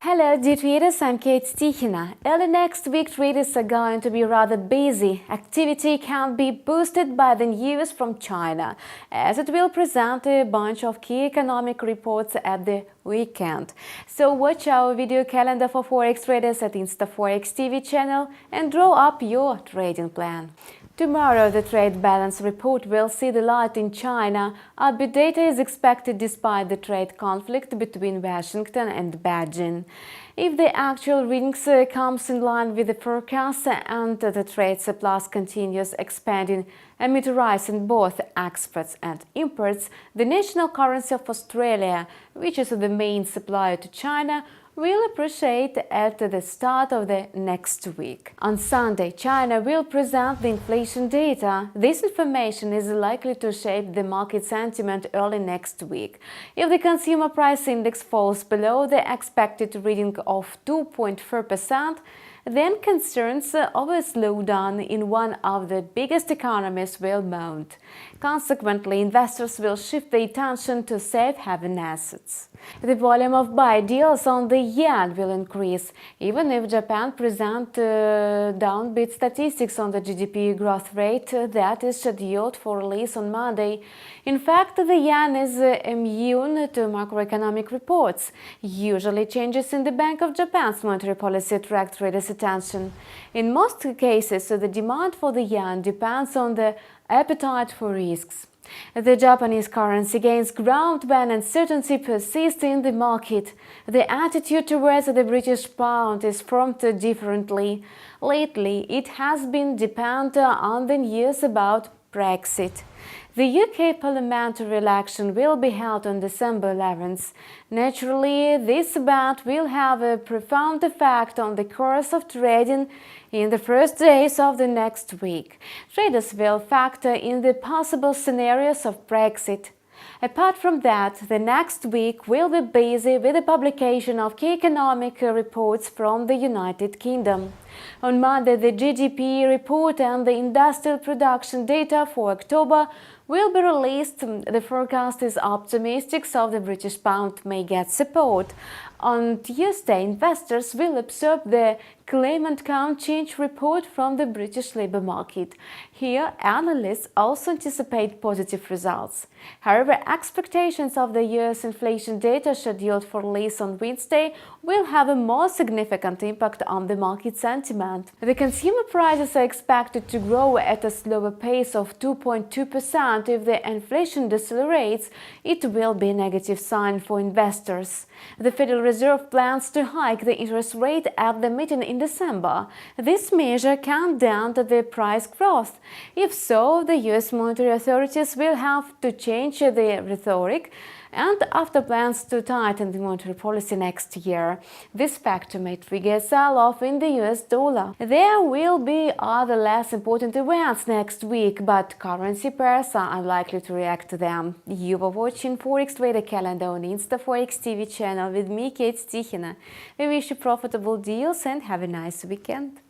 Hello dear traders, I'm Kate Stichina. Early next week traders are going to be rather busy. Activity can be boosted by the news from China, as it will present a bunch of key economic reports at the weekend. So watch our video calendar for Forex traders at InstaForex TV channel and draw up your trading plan. Tomorrow, the trade balance report will see the light in China. Upbeat data is expected despite the trade conflict between Washington and Beijing. If the actual readings comes in line with the forecast and the trade surplus continues expanding amid a rise in both exports and imports, the national currency of Australia, which is the main supplier to China, will appreciate at the start of the next week. On Sunday, China will present the inflation data. This information is likely to shape the market sentiment early next week. If the consumer price index falls below the expected reading of 2.4%, then concerns of a slowdown in one of the biggest economies will mount. Consequently, investors will shift their attention to safe haven assets. The volume of buy deals on the yen will increase, even if Japan presents downbeat statistics on the GDP growth rate that is scheduled for release on Monday. In fact, the yen is immune to macroeconomic reports. Usually, changes in the Bank of Japan's monetary policy attract traders' attention. In most cases, the demand for the yen depends on the appetite for risks. The Japanese currency gains ground when uncertainty persists in the market. The attitude towards the British pound is formed differently. Lately, it has been dependent on the news about Brexit. The UK parliamentary election will be held on December 11th. Naturally, this event will have a profound effect on the course of trading in the first days of the next week. Traders will factor in the possible scenarios of Brexit. Apart from that, the next week will be busy with the publication of key economic reports from the United Kingdom. On Monday, the GDP report and the industrial production data for October will be released. The forecast is optimistic, so the British pound may get support. On Tuesday, investors will observe the claimant count change report from the British labour market. Here, analysts also anticipate positive results. However, expectations of the US inflation data scheduled for release on Wednesday will have a more significant impact on the market sentiment. The consumer prices are expected to grow at a slower pace of 2.2%. If the inflation decelerates, it will be a negative sign for investors. The Federal Reserve plans to hike the interest rate at the meeting in December. This measure can dent the price growth. If so, the US monetary authorities will have to change their rhetoric and after plans to tighten the monetary policy next year. This factor may trigger a sell-off in the US dollar. There will be other less important events next week, but currency pairs are unlikely to react to them. You were watching Forex Trader Calendar on InstaForex TV channel with me, Kate Stichina. We wish you profitable deals and have a nice weekend.